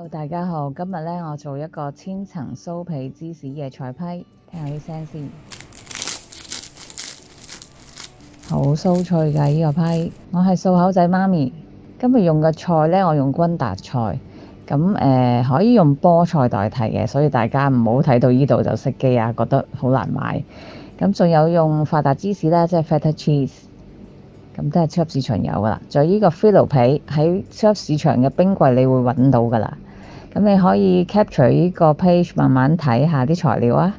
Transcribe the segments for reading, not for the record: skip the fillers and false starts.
Hello， 大家好，今日咧我做一個千層酥皮芝士嘅菜批，聽下啲聲先，好酥脆㗎呢個批。我係素口仔媽咪，今日用嘅菜咧，我用君達菜，咁可以用菠菜代替嘅，所以大家唔好睇到呢度就熄機啊，覺得好難買。咁仲有用法達芝士啦，即係 Feta cheese。咁都係超級市場有㗎啦，仲有呢個 Philly 皮喺超級市場嘅冰櫃你會揾到㗎啦。咁你可以 capture 呢個 page 慢慢睇下啲材料啊。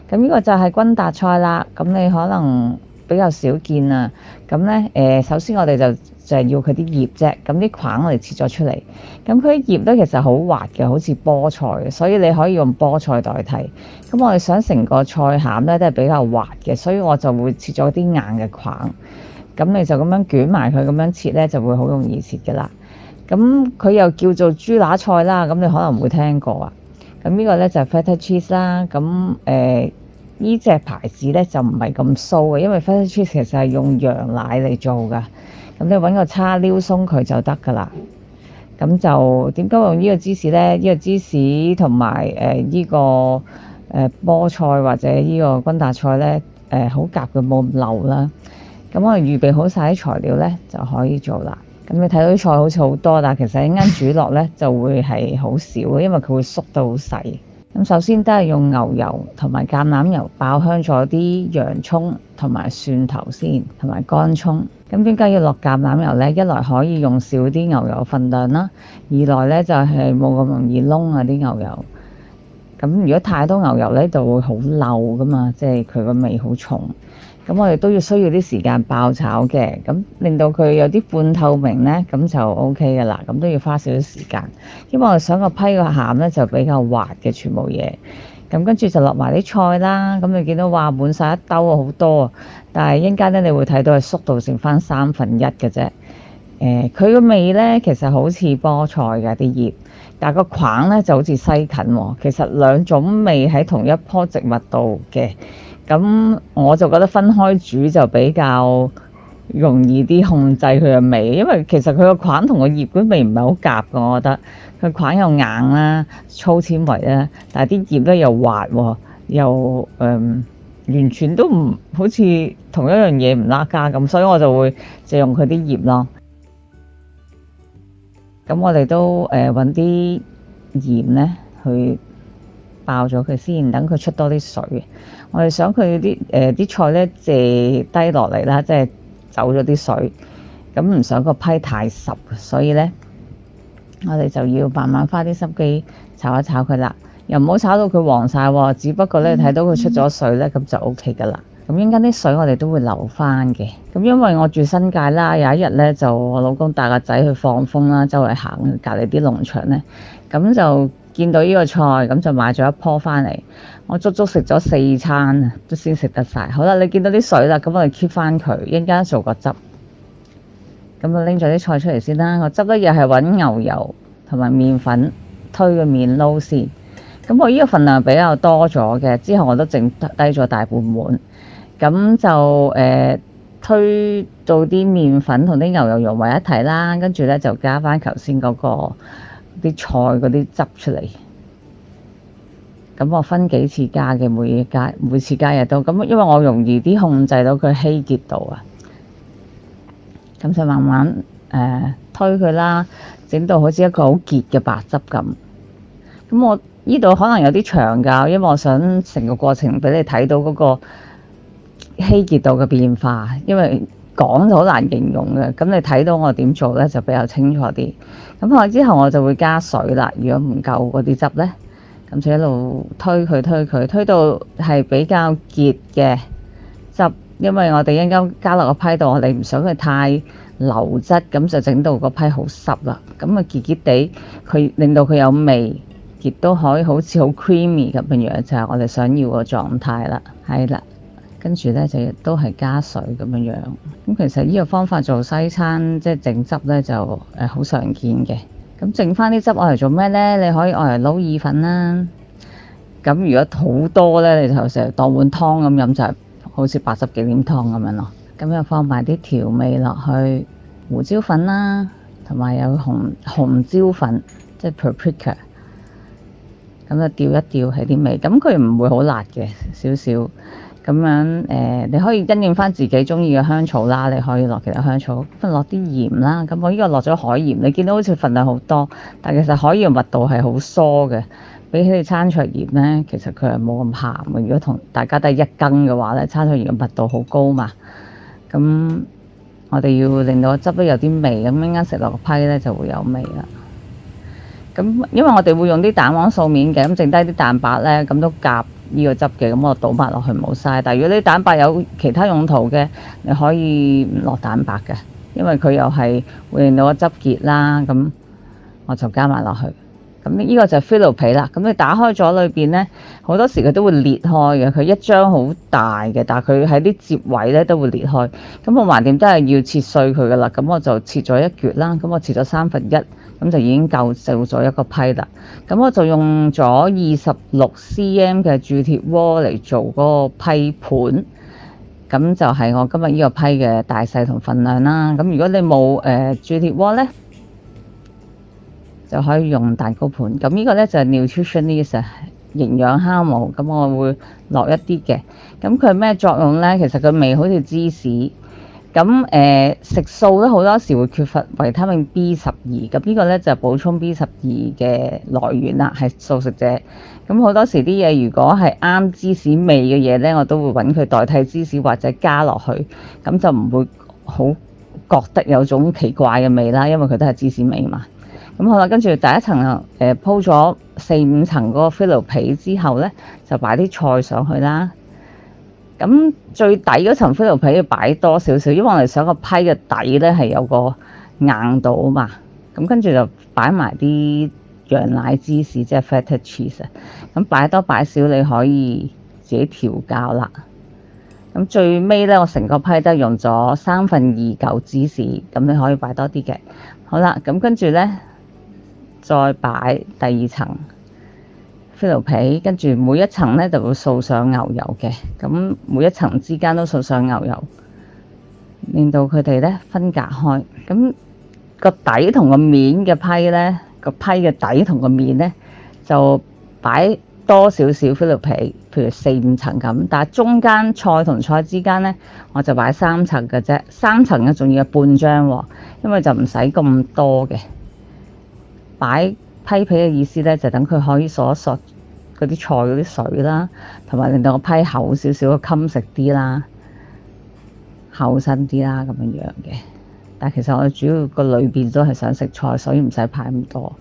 咁呢個就係君達菜啦，咁你可能比較少見啊。咁咧首先我哋就係要佢啲葉啫，咁啲梗我哋切咗出嚟。咁佢啲葉咧其實好滑嘅，好似菠菜，所以你可以用菠菜代替。咁我哋想成個菜餡咧都係比較滑嘅，所以我就會切咗啲硬嘅梗。咁你就咁樣捲埋佢，咁樣切咧就會好容易切嘅啦。咁佢又叫做豬乸菜啦，咁你可能會聽過啊。咁呢個咧就係 Feta cheese 啦。咁呢隻牌子咧就唔係咁酥嘅，因為 Feta cheese 其實係用羊奶嚟做㗎。咁你揾個叉撩鬆佢就得㗎啦。咁就點解用呢個芝士咧？呢個芝士同埋呢個菠菜或者呢個君達菜咧好夾嘅，冇咁漏啦。咁我哋預備好晒啲材料咧，就可以做啦。咁你睇到啲菜好似好多，但係其實一陣煮落咧就會係好少嘅，因為佢會縮到好細。咁首先都係用牛油同埋橄欖油爆香咗啲洋葱同埋蒜頭先，同埋乾葱。咁點解要落橄欖油咧？一來可以用少啲牛油分量啦，二來咧就係冇咁容易燶啊啲牛油。咁如果太多牛油咧，就會好漏噶嘛，即係佢個味好重。咁我哋都要需要啲時間爆炒嘅，咁令到佢有啲半透明咧，咁就 OK 噶啦。咁都要花少少時間，因為我哋想個批個餡咧就比較滑嘅全部嘢。咁跟住就落埋啲菜啦。咁你見到哇滿晒一兜啊，好多啊！但係一陣間咧，你會睇到係縮到剩翻1/3嘅啫。佢個味咧其實好似菠菜嘅啲葉，但係個梗咧就好似西芹喎。其實兩種味喺同一棵植物度嘅。咁我就覺得分開煮就比較容易啲控制佢嘅味，因為其實佢個梗同個葉嗰味唔係好夾嘅，我覺得佢梗又硬啦、粗纖維啦，但係啲葉咧又滑喎，又完全都唔好似同一樣嘢唔拉家咁，所以我就會借用佢啲葉咯。咁我哋都揾啲鹽咧去爆咗佢先，等佢出多啲水。我哋想佢啲菜咧借低落嚟啦，即係走咗啲水。咁唔想個批太濕，所以咧我哋就要慢慢花啲心機炒一炒佢啦。又唔好炒到佢黃晒喎，只不過咧睇到佢出咗水咧，咁就 OK 噶啦。咁應該啲水我哋都會留翻嘅。咁因為我住新界啦，有一日咧就我老公帶個仔去放風啦，周圍行隔離啲農場咧，咁就見到呢個菜，咁就買咗一棵翻嚟。我足足食咗4餐啊，都先食得晒。好啦，你見到啲水啦，咁我哋 keep 翻佢，一陣間做個汁。咁就拎咗啲菜出嚟先啦。個汁咧又係揾牛油同埋麵粉推個麵撈先。咁我呢個份量比較多咗嘅，之後我都剩低咗大半碗。咁就推到啲麵粉同啲牛油融為一體啦，跟住咧就加翻頭先嗰個啲菜嗰啲汁出嚟。咁我分幾次加嘅，每次加嘢都咁，因為我容易啲控制到佢稀結度啊。咁就慢慢推佢啦，整到好似一個好結嘅白汁咁。咁我呢度可能有啲長㗎，因為我想成個過程俾你睇到嗰個稀結度嘅變化，因為講就好難形容嘅。咁你睇到我點做咧，就比較清楚啲。咁我之後我就會加水啦。如果唔夠嗰啲汁咧，咁就一路推佢，推到係比較結嘅汁，因為我哋一陣間加落個批度，我哋唔想佢太流質，咁就整到個批好濕啦。咁啊結結地，佢令到佢有味，亦都可以好似好 creamy 咁樣，就係我哋想要個狀態啦。係啦，跟住咧就都係加水咁樣。咁其實呢個方法做西餐即係整汁咧就好常見嘅。咁剩翻啲汁我嚟做咩咧？你可以愛嚟撈意粉啦。咁如果好多咧，你就成日當碗湯咁飲，就係好似80幾點湯咁樣咯。咁又放埋啲調味落去，胡椒粉啦，同埋有紅椒粉。即係 paprika， 咁就調一調係啲味，咁佢唔會好辣嘅，少少咁樣你可以因應翻自己中意嘅香草啦，你可以落其他香草，咁落啲鹽啦。咁我呢個落咗海鹽，你見到好似份量好多，但其實海鹽密度係好疏嘅，比起你餐桌鹽咧，其實佢係冇咁鹹嘅。如果同大家都係一羹嘅話咧，餐桌鹽嘅密度好高嘛，咁我哋要令到個汁都有啲味，咁一陣間食落個批咧就會有味啦。咁因為我哋會用啲蛋黃素面嘅，咁剩低啲蛋白咧，咁都夾呢個汁嘅，咁我倒埋落去冇嘥。但係如果啲蛋白有其他用途嘅，你可以唔落蛋白嘅，因為佢又係會令到個汁結啦。咁我就加埋落去。咁呢個就係菲路皮啦。咁你打開咗裏邊咧，好多時佢都會裂開嘅。佢一張好大嘅，但係佢喺啲接位咧都會裂開。咁我橫掂都係要切碎佢噶啦。咁我就切咗一橛啦。咁我切咗1/3，咁就已經夠做咗一個批啦。咁我就用咗26cm 嘅鑄鐵鍋嚟做嗰個批盤。咁就係我今日呢個批嘅大細同份量啦。咁如果你冇鑄鐵鍋咧，就可以用蛋糕盤。咁呢個咧就係 nutritionist 營養酵母，咁我會落一啲嘅。咁佢咩作用咧？其實佢味好似芝士。咁食素咧好多時會缺乏維他命 B12，咁呢個咧就係補充 B12嘅來源啦，係素食者。咁好多時啲嘢如果係啱芝士味嘅嘢咧，我都會揾佢代替芝士或者加落去，咁就唔會好覺得有種奇怪嘅味啦，因為佢都係芝士味嘛。咁好啦，跟住第一層鋪咗4-5層嗰個菲路皮之後咧，就擺啲菜上去啦。咁最底嗰層菲路皮要擺多少少，因為我哋想個批嘅底咧係有個硬度啊嘛。咁跟住就擺埋啲羊奶芝士，即係 feta cheese。咁擺多擺少你可以自己調校啦。咁最尾咧，我成個批都用咗2/3嚿芝士，咁你可以擺多啲嘅。好啦，咁跟住咧再擺第2層菲路皮，跟住每一層咧就會掃上牛油嘅，咁每一層之間都掃上牛油，令到佢哋咧分隔開。咁個底同個面嘅批咧，個批嘅底同個面咧就擺多少少菲路皮，譬如4-5層咁。但係中間菜同菜之間咧，我就擺3層嘅啫，3層嘅仲要係半張喎，因為就唔使咁多嘅。擺批皮嘅意思咧，就等佢可以索一索嗰啲菜嗰啲水啦，同埋令到個批厚少少，襟食啲啦，厚身啲啦咁樣嘅。但其實我主要個裏邊都係想食菜，所以唔使擺咁多。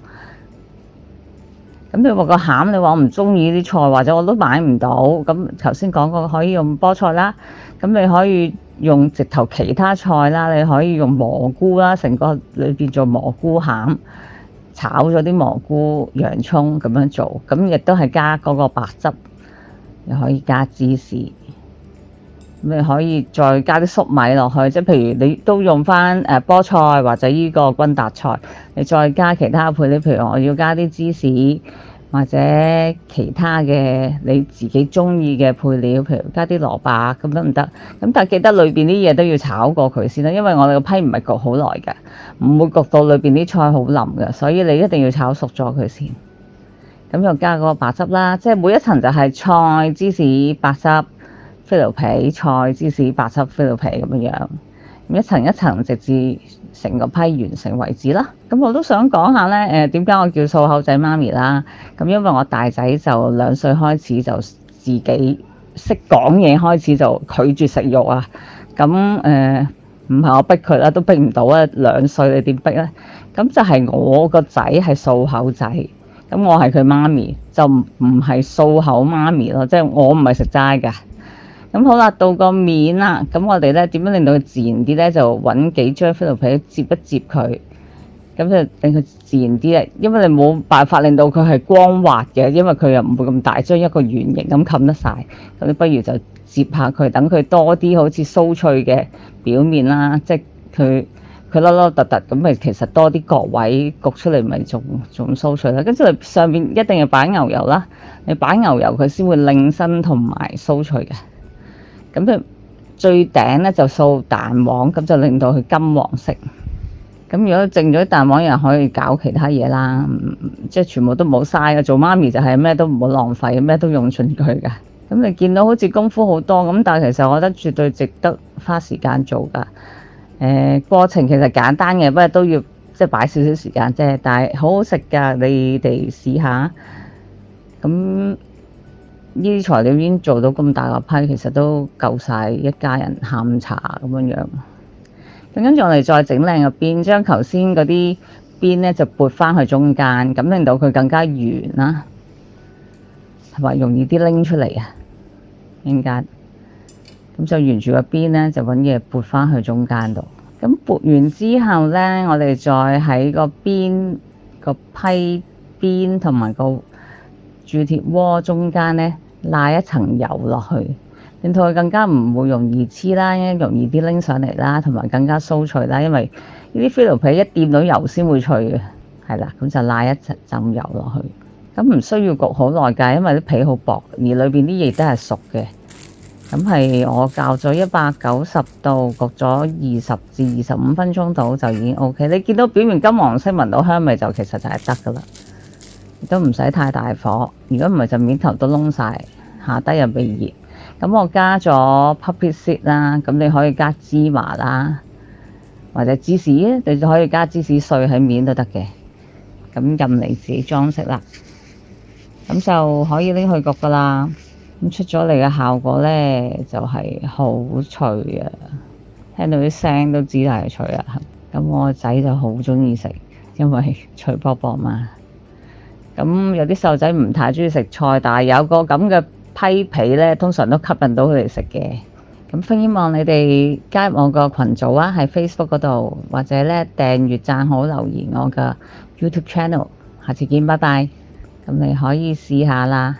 咁你話個餡，你話我唔中意啲菜，或者我都買唔到。咁頭先講過可以用菠菜啦，咁你可以用直頭其他菜啦，你可以用蘑菇啦，成個裏邊做蘑菇餡。炒咗啲蘑菇、洋葱咁樣做，咁亦都係加嗰個白汁，又可以加芝士，咁你可以再加啲粟米落去，即係譬如你都用翻菠菜或者呢個君達菜，你再加其他配料，譬如我要加啲芝士或者其他嘅你自己中意嘅配料，譬如加啲蘿蔔咁得唔得？咁但係記得裏邊啲嘢都要炒過佢先啦，因為我哋個批唔係焗好耐嘅，唔會焗到裏邊啲菜好腍嘅，所以你一定要炒熟咗佢先。咁又加嗰個白汁啦，即係每一層就係菜、芝士、白汁、菲路皮、菜、芝士、白汁、菲路皮咁樣，咁一層一層直至成個批完成為止啦。咁我都想講下咧，點解我叫素口仔媽咪啦？咁因為我大仔就2歲開始就自己識講嘢，開始就拒絕食肉啊。咁唔係我逼佢啦，都逼唔到啊。2歲你點逼咧？咁就係我個仔係素口仔，咁我係佢媽咪，就唔係素口媽咪咯，即係我唔係食齋㗎。咁好啦，到個面啦，咁我哋咧點樣令到佢自然啲咧？就揾幾張菲路皮摺一摺佢，咁就令佢自然啲咧。因為你冇辦法令到佢係光滑嘅，因為佢又唔會咁大張一個圓形咁冚得晒。咁你不如就摺下佢，等佢多啲好似酥脆嘅表面啦，即係佢粒粒突突咁，咪其實多啲角位焗出嚟，咪仲酥脆啦。跟住你上邊一定要擺牛油啦，你擺牛油佢先會靚身同埋酥脆嘅。咁佢最頂咧就掃蛋黃，咁就令到佢金黃色。咁如果剩咗啲蛋黃，又可以搞其他嘢啦，即係全部都冇嘥嘅。做媽咪就係咩都唔好浪費，咩都用盡佢㗎。咁你見到好似功夫好多咁，但係其實我覺得絕對值得花時間做㗎。過程其實簡單嘅，不過都要即係擺少少時間啫。但係好好食㗎，你哋試下。咁呢啲材料已經做到咁大個批，其實都夠晒一家人下午茶咁樣樣。咁跟住我哋再整靚個邊，將頭先嗰啲邊咧就撥翻去中間，咁令到佢更加圓啦，同埋容易啲拎出嚟啊！中間咁就沿住個邊咧，就揾嘢撥翻去中間度。咁撥完之後咧，我哋再喺個邊個批邊同埋個鑄鐵鍋中間咧，拉一層油落去。令到佢更加唔會容易黐啦，容易啲拎上嚟啦，同埋更加酥脆啦。因為呢啲菲勞皮一掂到油先會脆嘅，係啦，咁就拉一浸油落去。咁唔需要焗好耐㗎，因為啲皮好薄，而裏邊啲嘢都係熟嘅。咁係我校咗190度焗咗20至25分鐘度就已經 OK。你見到表面金黃色聞到香味就其實就係得㗎啦，亦都唔使太大火。如果唔係就面頭都燶晒，下低又未熱。咁我加咗 poppy seed 啦，咁你可以加芝麻啦，或者芝士，你就可以加芝士碎喺面都得嘅。咁任你自己裝飾啦，咁就可以拎去焗噶啦。咁出咗嚟嘅效果咧，就係好脆啊！聽到啲聲都知係脆啊。咁我個仔就好中意食，因為脆卜卜嘛。咁有啲細路仔唔太中意食菜，但係有個咁嘅批皮咧，通常都吸引到佢哋食嘅。咁希望你哋加入我個群組啊，喺 Facebook 嗰度，或者咧訂閱、讚好、留言我嘅 YouTube channel。下次見，拜拜。咁你可以試下啦。